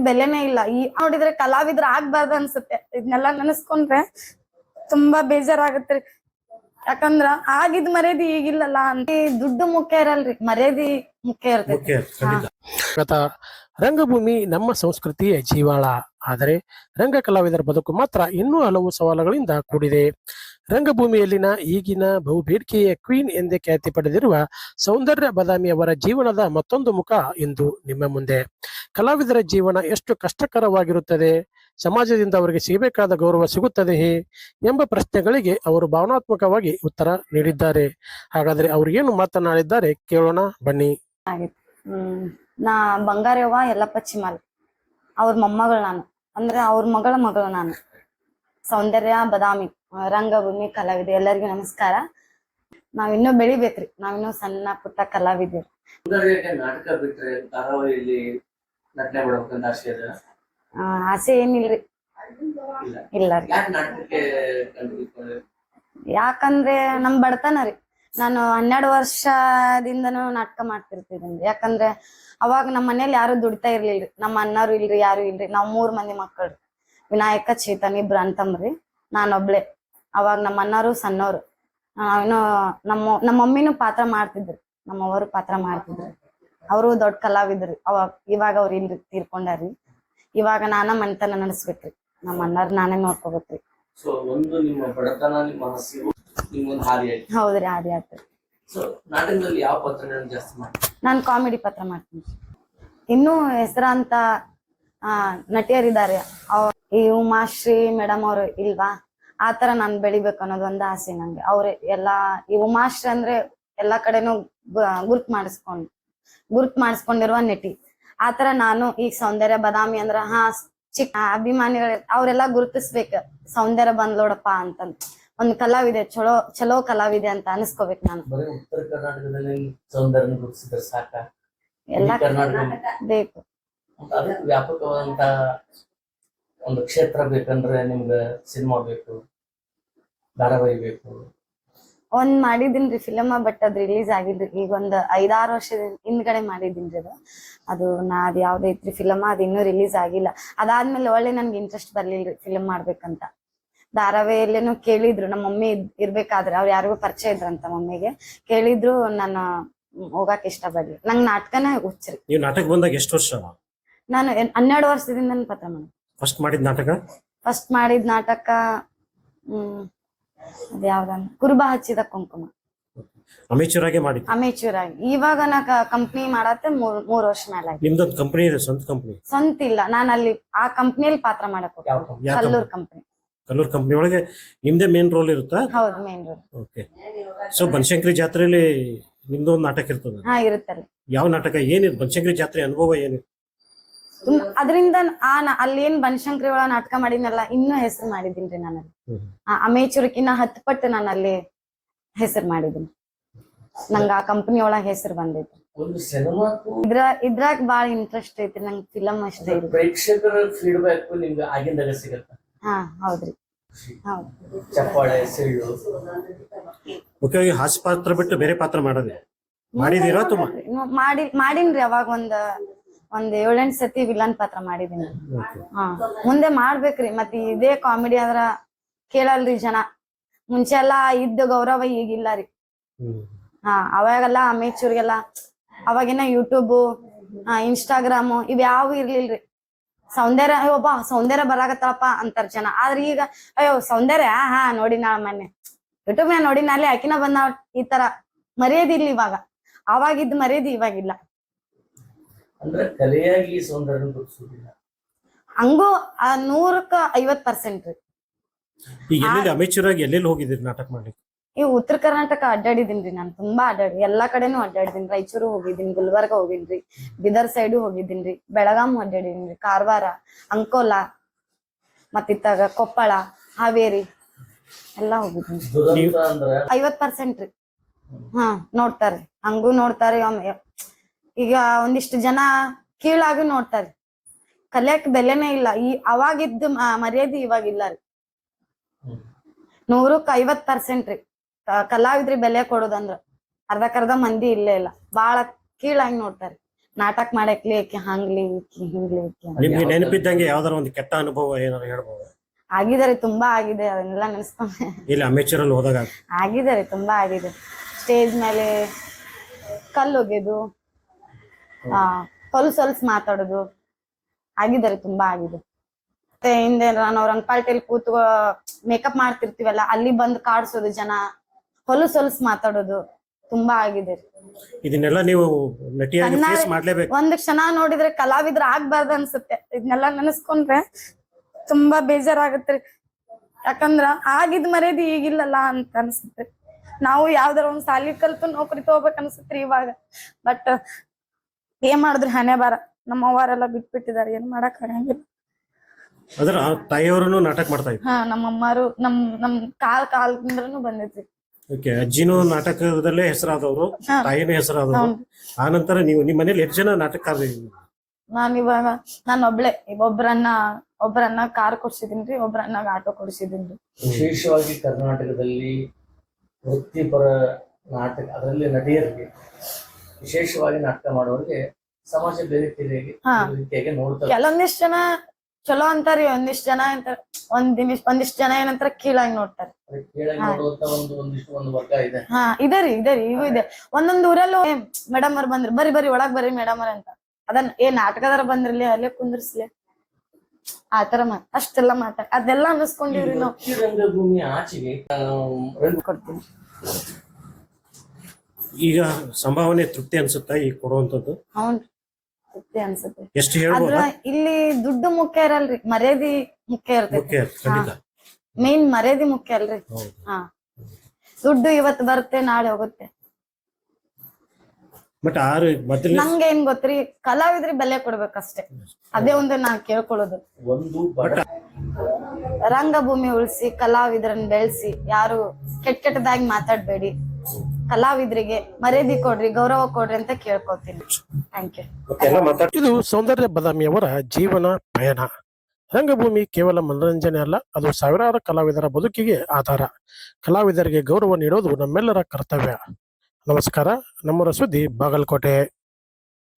ಬೆಲೆನೇ ಇಲ್ಲ. ಈ ನೋಡಿದ್ರೆ ಕಲಾವಿದ್ರ ಆಗ್ಬಾರ್ದು ಅನ್ಸುತ್ತೆ. ಇದನ್ನೆಲ್ಲ ನೆನೆಸ್ಕೊಂಡ್ರೆ ತುಂಬಾ ಬೇಜಾರಾಗತ್ರಿ. ಯಾಕಂದ್ರ ಆಗಿದ್ ಮರ್ಯಾದಿ ಈಗಿಲ್ಲಲ್ಲ. ದುಡ್ಡು ಮುಖ್ಯ ಇರಲ್ರಿ, ಮರ್ಯಾದಿ ಮುಖ್ಯ ಇರ್ತೈತಿ. ರಂಗಭೂಮಿ ನಮ್ಮ ಸಂಸ್ಕೃತಿಯ ಜೀವಾಳ. ಆದರೆ ರಂಗ ಕಲಾವಿದರ ಬದುಕು ಮಾತ್ರ ಇನ್ನೂ ಹಲವು ಸವಾಲುಗಳಿಂದ ಕೂಡಿದೆ. ರಂಗಭೂಮಿಯಲ್ಲಿನ ಈಗಿನ ಬಹುಬೇಡಿಕೆಯ ಕ್ವೀನ್ ಎಂದೇ ಖ್ಯಾತಿ ಪಡೆದಿರುವ ಸೌಂದರ್ಯ ಬದಾಮಿ ಅವರ ಜೀವನದ ಮತ್ತೊಂದು ಮುಖ ಇಂದು ನಿಮ್ಮ ಮುಂದೆ. ಕಲಾವಿದರ ಜೀವನ ಎಷ್ಟು ಕಷ್ಟಕರವಾಗಿರುತ್ತದೆ, ಸಮಾಜದಿಂದ ಅವರಿಗೆ ಸಿಗಬೇಕಾದ ಗೌರವ ಸಿಗುತ್ತದೆಯೇ ಎಂಬ ಪ್ರಶ್ನೆಗಳಿಗೆ ಅವರು ಭಾವನಾತ್ಮಕವಾಗಿ ಉತ್ತರ ನೀಡಿದ್ದಾರೆ. ಹಾಗಾದ್ರೆ ಅವರು ಏನು ಮಾತನಾಡಿದ್ದಾರೆ ಕೇಳೋಣ ಬನ್ನಿ. ನಾ ಬಂಗಾರವ್ವ ಯಲ್ಲಪ್ಪ ಚಿಮಾಲ್ ಅವ್ರ ಮೊಮ್ಮಗಳು ನಾನು, ಅಂದ್ರೆ ಅವ್ರ ಮಗಳು ನಾನು. ಸೌಂದರ್ಯ ಬದಾಮಿ ರಂಗಭೂಮಿ ಕಲಾವಿದೆ. ಎಲ್ಲರಿಗೂ ನಮಸ್ಕಾರ. ನಾವಿನ್ನೂ ಬೆಳಿಬೇಕ್ರಿ, ನಾವಿನ್ನೂ ಸಣ್ಣ ಪುಟ್ಟ ಕಲಾವಿದ್ರು. ನಾಟಕ ಬಿಟ್ರೆ ಧಾರಾವಾಹಿಯಲ್ಲಿ ನಟನೆ ಮಾಡ್ಬೇಕಂತ ಆಸೆ ಇದೆ? ಆಸೆ ಏನಿಲ್ರಿ, ಇಲ್ಲ ರೀ. ಯಾಕಂದ್ರೆ ನಮ್ ಬಡತನ ರೀ. ನಾನು 12 ವರ್ಷದಿಂದನೂ ನಾಟಕ ಮಾಡ್ತಿರ್ತಿದ್ದೀನಿ. ಯಾಕಂದ್ರೆ ಅವಾಗ ನಮ್ಮ ಮನೇಲಿ ಯಾರು ದುಡಿತಾ ಇರ್ಲಿಲ್ರಿ. ನಮ್ಮ ಅಣ್ಣರು ಇಲ್ರಿ, ಯಾರು ಇಲ್ರಿ. ನಾವ್ 3 ಮಂದಿ ಮಕ್ಕಳು, ವಿನಾಯಕ ಚೇತನ್ ಇಬ್ರು ಅಂತಂಬ್ರಿ, ನಾನೊಬ್ಳೆ. ಅವಾಗ ನಮ್ಮ ಅಣ್ಣರು ಸಣ್ಣವ್ರು. ನಾವೇನೋ ನಮ್ಮ ಮಮ್ಮಿನೂ ಪಾತ್ರ ಮಾಡ್ತಿದ್ರು, ನಮ್ಮವರು ಪಾತ್ರ ಮಾಡ್ತಿದ್ರು. ಅವರು ದೊಡ್ಡ ಕಲಾವಿದ್ರಿ ಅವಾಗ. ಇವಾಗ ಅವ್ರು ಇಲ್ರಿ, ತೀರ್ಕೊಂಡಾರ್ರಿ. ಇವಾಗ ನಾನ ಮನೆತನ ನಡೆಸ್ಬೇಕ್ರಿ, ನಮ್ಮ ಅಣ್ಣರ್ ನಾನೇ ನೋಡ್ಕೋಬೇಕ್ರಿ. ಹೌದ್ರಿ, ಹಾದಿ ಆತ್ರಿ. ನಾನ್ ಕಾಮಿಡಿ ಪಾತ್ರ ಮಾಡ್ತೀನಿ. ಇನ್ನೂ ಹೆಸರಾಂತ ನಟಿಯರಿದ್ದಾರೆ. ಈ ಉಮಾಶ್ರೀ ಮೇಡಮ್ ಅವ್ರು ಇಲ್ವಾ, ಆತರ ನಾನ್ ಬೆಳಿಬೇಕು ಅನ್ನೋದು ಒಂದು ಆಸೆ ನಂಗೆ. ಅವ್ರೆ ಎಲ್ಲಾ ಈ ಉಮಾಶ್ರೀ ಅಂದ್ರೆ ಎಲ್ಲಾ ಕಡೆನೂ ಗುರುತ್ ಮಾಡಿಸ್ಕೊಂಡಿರುವ ನಟಿ. ಆತರ ನಾನು ಈಗ ಸೌಂದರ್ಯ ಬದಾಮಿ ಅಂದ್ರ ಚಿಕ್ಕ ಅಭಿಮಾನಿಗಳ ಅವ್ರೆಲ್ಲಾ ಗುರುತಿಸ್ಬೇಕ, ಸೌಂದರ್ಯ ಬಂದ್ಲೋಡಪ್ಪ ಅಂತಂದ್. ಒಂದ್ ಕಲಾವಿದೆ, ಚಲೋ ಕಲಾವಿದೆ ಅಂತ ಅನಿಸ್ಕೋಬೇಕು ನಾನು. ಉತ್ತರ ಕರ್ನಾಟಕದಲ್ಲಿ ಸೌಂದರ್ಯ ಗುರುತಿಸಿದ್ರೆ ಸಾಕ? ಎಲ್ಲಾ ಬೇಕು. ಅದಕ್ಕೆ ವ್ಯಾಪಕವಾದಂತ ಒಂದು ಕ್ಷೇತ್ರ ಬೇಕಂದ್ರೆ ನಿಮ್ಗ ಸಿನಿಮಾ ಬೇಕು, ಧಾರಾವಾಹಿ ಬೇಕು. ಒಂದ್ ಮಾಡಿದೀನ್ರಿ ಫಿಲಮ್, ಬಟ್ ಅದ್ ರಿಲೀಸ್ ಆಗಿಲ್ರಿ. ಈಗ ಒಂದ್ 5-6 ವರ್ಷದ ಹಿಂದ್ಗಡೆ ಮಾಡಿದೀನ್ರಿ ಅದು ಅದ್ ಯಾವ್ದೈತ್ರಿ ಫಿಲಮ್, ಅದ್ ಇನ್ನೂ ರಿಲೀಸ್ ಆಗಿಲ್ಲ. ಅದಾದ್ಮೇಲೆ ಒಳ್ಳೆ ನನ್ಗೆ ಇಂಟ್ರೆಸ್ಟ್ ಬರ್ಲಿಲ್ರಿ ಫಿಲಮ್ ಮಾಡ್ಬೇಕಂತ. ಧಾರಾವಾಹಿಯಲ್ಲೇನು ಕೇಳಿದ್ರು, ನಮ್ಮ ಮಮ್ಮಿ ಇರ್ಬೇಕಾದ್ರೆ ಅವ್ರು ಯಾರಿಗೂ ಪರಿಚಯ ಇದ್ರಂತ ಮಮ್ಮಿಗೆ. ಕೇಳಿದ್ರು, ನಾನು ಹೋಗಕ್ ಇಷ್ಟ ಪಡ್ಲಿ. ನಂಗ್ ನಾಟಕನೇ ಹುಚ್ಚ್ರಿ. ನೀವು ನಾಟಕ ಬಂದಾಗ ಎಷ್ಟು ವರ್ಷ? ನಾನು 12 ವರ್ಷದಿಂದ ಪಾತ್ರ ಮಾಡಿ. ಫಸ್ಟ್ ಮಾಡಿದ ನಾಟಕ ಅದ್ ಯಾವ್ದನ್ನ ಕುರುಬ ಹಚ್ಚಿದ ಕುಂಕುಮ. ಅಮೇಚೂರ್ ಆಗಿ. ಇವಾಗ ನಾ ಕಂಪ್ನಿ ಮಾಡತ್ತೆ 3 ವರ್ಷ ಮೇಲೆ. ನಿಮ್ದೊಂದು ಕಂಪನಿ ಇದೆ, ಸ್ವಂತ ಕಂಪನಿ? ಸ್ವಂತ ಇಲ್ಲ, ನಾನು ಅಲ್ಲಿ ಆ ಕಂಪ್ನಿಯಲ್ಲಿ ಪಾತ್ರ ಮಾಡಕ್ ಹೋಗ್ತೀನಿ. ಕಲ್ಲೂರ್ ಕಂಪನಿ ಒಳಗೆ ನಿಮ್ದೇ ಮೇನ್ ರೋಲ್ ಇರುತ್ತಾ? ಹೌದು, main role. Okay. So Banashankari ಜಾತ್ರೆಯಲ್ಲಿ ನಿಮ್ದು ಒಂದು ನಾಟಕ ಇರ್ತದೆ? ಇರುತ್ತಲ್ಲ. ಯಾವ ನಾಟಕ? ಏನಿದೆ ಬನಶಂಕರಿ ಜಾತ್ರೆ ಅನುಭವ ಏನಿದೆ? ಅದರಿಂದ ಅಲ್ಲಿ ಏನ್ ಬನಶಂಕರಿ ಒಳ ನಾಟಕ ಮಾಡಿದ್ನಲ್ಲ, ಇನ್ನೂ ಹೆಸರು ಮಾಡಿದೀನ್ರಿ ನಾನು. ಅಮೇಚೂರ್ಕಿನ್ನ 10 ಪಟ್ಟು ನಾನು ಅಲ್ಲಿ ಹೆಸರು ಮಾಡಿದೀನಿ. ನಂಗ ಆ ಕಂಪನಿ ಒಳಗ ಹೆಸರು ಬಂದೈತಿ. ಇದ್ರಾಗ ಬಾಳ ಇಂಟ್ರೆಸ್ಟ್ ಐತಿ ನಂಗೆ. ಫಿಲಮ್ ಅಷ್ಟೇ ಇಲ್ಲ. ಪ್ರೇಕ್ಷಕರ ಫೀಡ್ಬ್ಯಾಕ್ ನಿಮ್ಗೆ ಆಗಿಂದಾಗ ಸಿಗತ್ತ? ಹೌದ್ರಿ, ಹೌದು. ಚಪ್ಪಾಳೆ, ಸಿಳ್ಳು. ಮುಖ್ಯವಾಗಿ ಹಾಸ್ಯ ಪಾತ್ರ ಬಿಟ್ಟು ಬೇರೆ ಪಾತ್ರ ಮಾಡಿದೀರಾ? ಮಾಡಿನ್ರಿ. ಅವಾಗ ಒಂದ್ 7-8 ಸತಿ ವಿಲನ್ ಪಾತ್ರ ಮಾಡಿದೀನಿ. ಮುಂದೆ ಮಾಡ್ಬೇಕ್ರಿ. ಮತ್ತೆ ಇದೇ ಕಾಮಿಡಿ ಆದ್ರ ಕೇಳಲ್ರಿ ಜನ. ಮುಂಚೆ ಎಲ್ಲಾ ಇದ್ದ ಗೌರವ ಈಗಿಲ್ಲ ರೀ. ಅವಾಗೆಲ್ಲ ಅಮೇಚೂರ್ಗೆಲ್ಲ ಅವಾಗಿನ ಯೂಟ್ಯೂಬ್, ಇನ್ಸ್ಟಾಗ್ರಾಮ್ ಇವ್ಯಾವು ಇರ್ಲಿಲ್ರಿ. ಸೌಂದರ್ಯ ಬರಾಕತ್ತಳಪ್ಪ ಅಂತಾರ ಜನ. ಆದ್ರೆ ಈಗ ಅಯ್ಯೋ ಸೌಂದರ್ಯ ನೋಡಿ ನಾಳ ಮೊನ್ನೆ ಯೂಟ್ಯೂಬ್ ನೋಡಿ ನಾಳೆ ಆಕಿನ ಬಂದ, ಈ ತರ ಮರ್ಯಾದಿ ಇಲ್ಲ ಇವಾಗ. ಅವಾಗಿದ್ದ ಮರ್ಯಾದಿ ಇವಾಗಿಲ್ಲ. ಅಂದ್ರೆ ಕಲೆಯಾಗಿ ಸೌಂದರ್ಯ ಗುರುತಿಸುವುದಿಲ್ಲ. ಹಂಗೂ 100% ರೀ. ಈಗ ಅಮೇಚೂರ್ ಆಗಿ ಎಲ್ಲೆಲ್ಲಿ ಹೋಗಿದ್ದೀರಿ ನಾಟಕ ಮಾಡ್ಲಿಕ್ಕೆ? ಈ ಉತ್ತರ ಕರ್ನಾಟಕ ಅಡ್ಡಾಡಿದೀನ್ರಿ ನಾನು, ತುಂಬಾ ಎಲ್ಲಾ ಕಡೆನೂ ಅಡ್ಡಾಡಿದೀನಿ. ರಾಯಚೂರು ಹೋಗಿದ್ದೀನಿ, ಗುಲ್ಬರ್ಗ ಹೋಗಿನ್ರಿ, ಬೀದರ್ ಸೈಡು ಹೋಗಿದ್ದೀನ್ರಿ, ಬೆಳಗಾಂ ಅಡ್ಡಾಡಿದೀನ್ರಿ, ಕಾರವಾರ, ಅಂಕೋಲಾ, ಮತ್ತಿತ್ತಾಗ ಕೊಪ್ಪಳ, ಹಾವೇರಿ ಎಲ್ಲಾ ಹೋಗಿದ್ದೀನಿ. 50% ರೀ. ನೋಡ್ತಾರ್ರಿ, ಹಂಗೂ ನೋಡ್ತಾರೆ. ಈಗ ಒಂದಿಷ್ಟು ಜನ ಕೀಳಾಗಿ ನೋಡ್ತಾರೆ. ಕಲಿಯಕ್ ಬೆಲೆನೇ ಇಲ್ಲ. ಅವಾಗಿದ್ದ ಮರ್ಯಾದೆ ಇವಾಗಿಲ್ಲ ರೀ. 100% ರೀ. ಕಲಾವಿದ್ರಿ ಬೆಲೆ ಕೊಡೋದಂದ್ರ ಅರ್ಧಕ್ಕರ್ಧ ಮಂದಿ ಇಲ್ಲೇ ಇಲ್ಲ, ಬಾಳ ಕೀಳಾಗಿ ನೋಡ್ತಾರೆ. ನಾಟಕ ಮಾಡಕ್ಲಿ ಈಕಿ ಹಂಗ್ಲಿ ಈಕಿ ಹಿಂಗ್ಲಿ ಈಕಿ ಅಂತ. ನಿಮ್ಗೆ ನೆನಪಿದ್ದಂಗೆ ಯಾವ್ದಾರ ಒಂದು ಕೆಟ್ಟ ಅನುಭವ ಏನಾರ ಹೇಳ್ಬೋದು? ಆಗಿದಾರೆ, ತುಂಬಾ ಆಗಿದೆ, ಅದನ್ನೆಲ್ಲ ನೆನೆಸ್ಕೊಂಡೆ. ಇಲ್ಲಿ ಅಮೆಚೂರ್ ಅಲ್ಲಿ ಹೋದಾಗ ಆಗಿದಾರೆ, ತುಂಬಾ ಆಗಿದೆ. ಸ್ಟೇಜ್ ಮೇಲೆ ಕಲ್ಲು ಒಗೆದು ಹೊಲ್ಸ್ ಮಾತಾಡೋದು ಆಗಿದ್ದಾರೆ, ತುಂಬಾ ಆಗಿದೆ. ಮತ್ತೆ ಹಿಂದೆ ನಾವು ರಂಗಪಾಲ್ಟಿಯಲ್ಲಿ ಕೂತು ಮೇಕಪ್ ಮಾಡ್ತಿರ್ತೀವಲ್ಲ, ಅಲ್ಲಿ ಬಂದು ಕಾಡ್ಸೋದು, ಜನ ಹೊಲ್ಸ್ ಮಾತಾಡೋದು ತುಂಬಾ ಆಗಿದೆ. ಇದನ್ನೆಲ್ಲ ನೀವು ನಟಿಯಾಗಿ ಫೇಸ್ ಮಾಡ್ಲೇಬೇಕು. ಒಂದ್ ಕ್ಷಣ ನೋಡಿದ್ರೆ ಕಲಾವಿದ್ರ ಆಗ್ಬಾರ್ದು ಅನ್ಸುತ್ತೆ. ಇದನ್ನೆಲ್ಲ ನೆನೆಸ್ಕೊಂಡ್ರೆ ತುಂಬಾ ಬೇಜಾರಾಗತ್ರಿ. ಯಾಕಂದ್ರ ಆಗಿದ್ ಮರ್ಯಾದಿ ಈಗಿಲ್ಲಲ್ಲ ಅಂತ ಅನ್ಸುತ್ತೆ. ನಾವು ಯಾವ್ದಾರ ಒಂದ್ ಸಾಲಿ ಕಲ್ತು ನೌಕರಿ ತಗೋಬೇಕ್ ಅನ್ಸುತ್ರಿ ಇವಾಗ. ಬಟ್ ಏನ್ ಮಾಡಿದ್ರಿ, ಹಣೆ ಬಾರ. ನಮ್ಮ ಅವ್ವಾರೆಲ್ಲ ಬಿಟ್ಬಿಟ್ಟಿದಾರೆ, ಏನ್ ಮಾಡಕ್ ಆಗಂಗಿಲ್ಲ. ಅದ್ರ ತಾಯಿಯವರನ್ನು ನಾಟಕ ಮಾಡ್ತಾ ಇದ್ರು. ನಮ್ಮ ಅಮ್ಮಾರು ನಮ್ ಕಾಲದಿಂದ್ರನು ಬಂದಿದ್ರಿ. ಓಕೆ, ಅಜ್ಜಿನೂ ನಾಟಕದಲ್ಲೇ ಹೆಸರಾದವರು, ಹಾ. ತಾಯಿನೂ ಹೆಸರಾದವರು. ಆ ನಂತರ ನೀವು ನಿಮ್ಮ ಮನೇಲಿ ಎಷ್ಟು ಜನ ನಾಟಕಕಾರರು? ನಾನು ಒಬ್ಳೆ. ಒಬ್ರನ್ನ ಕಾರ್ ಕೊಡ್ಸಿದೀನ್ರಿ, ಒಬ್ರನ್ನ ಆಟೋ ಕೊಡ್ಸಿದೀನ್ರಿ. ವಿಶೇಷವಾಗಿ ಕರ್ನಾಟಕದಲ್ಲಿ ವೃತ್ತಿಪರ ನಾಟಕ, ಅದರಲ್ಲಿ ನಟಿಯರಿಗೆ ವಿಶೇಷವಾಗಿ ನಾಟಕ ಮಾಡೋರಿಗೆ ಸಮಾಜ ಬೇರೆ ರೀತಿಯಾಗಿ ನೋಡ್ತಾರೆ. ಕೆಲವೊಂದಿಷ್ಟು ಜನ ಚಲೋ ಅಂತಾರಿ, ಒಂದಿಷ್ಟು ಜನ ಏನಂತಾರ ಕೀಳಾಗಿ ನೋಡ್ತಾರೆ. ಕೇಳಾಗಿ ನೋಡುವಂತ ಒಂದಿಷ್ಟು ವರ್ಗ ಇದೆ. ಇದರಿ ಇವು ಇದೆ. ಒಂದೊಂದ್ ಊರಲ್ಲೂ ಮೇಡಮ್ ಅವ್ರು ಬಂದ್ರಿ, ಬರಿ ಒಳಗ್ ಬರ್ರಿ ಮೇಡಮ್ ಅವ್ರ ಅಂತ. ಅದನ್ನ ನಾಟಕದಾರ ಬಂದ್ರಲ್ಲಿ ಅಲ್ಲೇ ಕುಂದ್ರಸ್ಲಿ, ಆತರ ಅಷ್ಟೆಲ್ಲ ಅದೆಲ್ಲ ಅನ್ನಿಸ್ಕೊಂಡಿವ್ರಿ ನಾವು. ರಂಗಭೂಮಿ ಆಚೆಗೆ ಕೊಡ್ತೀನಿ. ಈಗ ಸಂಭಾವನೆ ತೃಪ್ತಿ ಅನ್ಸುತ್ತಾ ಈಗ ಕೊಡುವಂತದ್ದು? ಹೌನ್ರಿ, ತೃಪ್ತಿ ಅನ್ಸುತ್ತೆ. ಎಷ್ಟು ಹೇಳ್ಬೋದು? ಆದ್ರ ಇಲ್ಲಿ ದುಡ್ಡು ಮುಖ್ಯ ಇರಲ್ರಿ, ಮರ್ಯಾದಿ ಮುಖ್ಯ ಇರ್ತೈತಿ. ಖಂಡಿತ ಮೇನ್ ಮರ್ಯಾದಿ ಮುಖ್ಯ ಅಲ್ರಿ. ಹೌದು. ದುಡ್ಡು ಇವತ್ತು ಬರುತ್ತೆ, ನಾಳೆ ಹೋಗುತ್ತೆ. ಬಟ್ ಮೊದಲನೇ ನಂಗೆ ಏನ್ ಗೊತ್ತ್ರಿ, ಕಲಾವಿದ್ರಿ ಬೆಲೆ ಕೊಡ್ಬೇಕಷ್ಟೇ. ಅದೇ ಒಂದು ನಾನ್ ಕೇಳ್ಕೊಳ್ಳೋದು. ಒಂದು ಬಡ ರಂಗಭೂಮಿ ಉಳಿಸಿ, ಕಲಾವಿದ್ರನ್ನ ಬೆಳೆಸಿ, ಯಾರು ಕೆಟ್ಟದಾಗಿ ಮಾತಾಡ್ಬೇಡಿ. ಕಲಾವಿದ್ರಿಗೆ ಮರ್ಯಾದೆ ಕೊಡ್ರಿ, ಗೌರವ ಕೊಡ್ರಿ ಅಂತ ಕೇಳ್ಕೊತೀನಿ. Thank you. ಇದು ಸೌಂದರ್ಯ ಬದಾಮಿಯವರ ಜೀವನ ಪಯಣ. ರಂಗಭೂಮಿ ಕೇವಲ ಮನರಂಜನೆ ಅಲ್ಲ, ಅದು ಸಾವಿರಾರು ಕಲಾವಿದರ ಬದುಕಿಗೆ ಆಧಾರ. ಕಲಾವಿದರಿಗೆ ಗೌರವ ನೀಡೋದು ನಮ್ಮೆಲ್ಲರ ಕರ್ತವ್ಯ. ನಮಸ್ಕಾರ. ನಮ್ಮೂರ ಸುದ್ದಿ ಬಾಗಲಕೋಟೆ.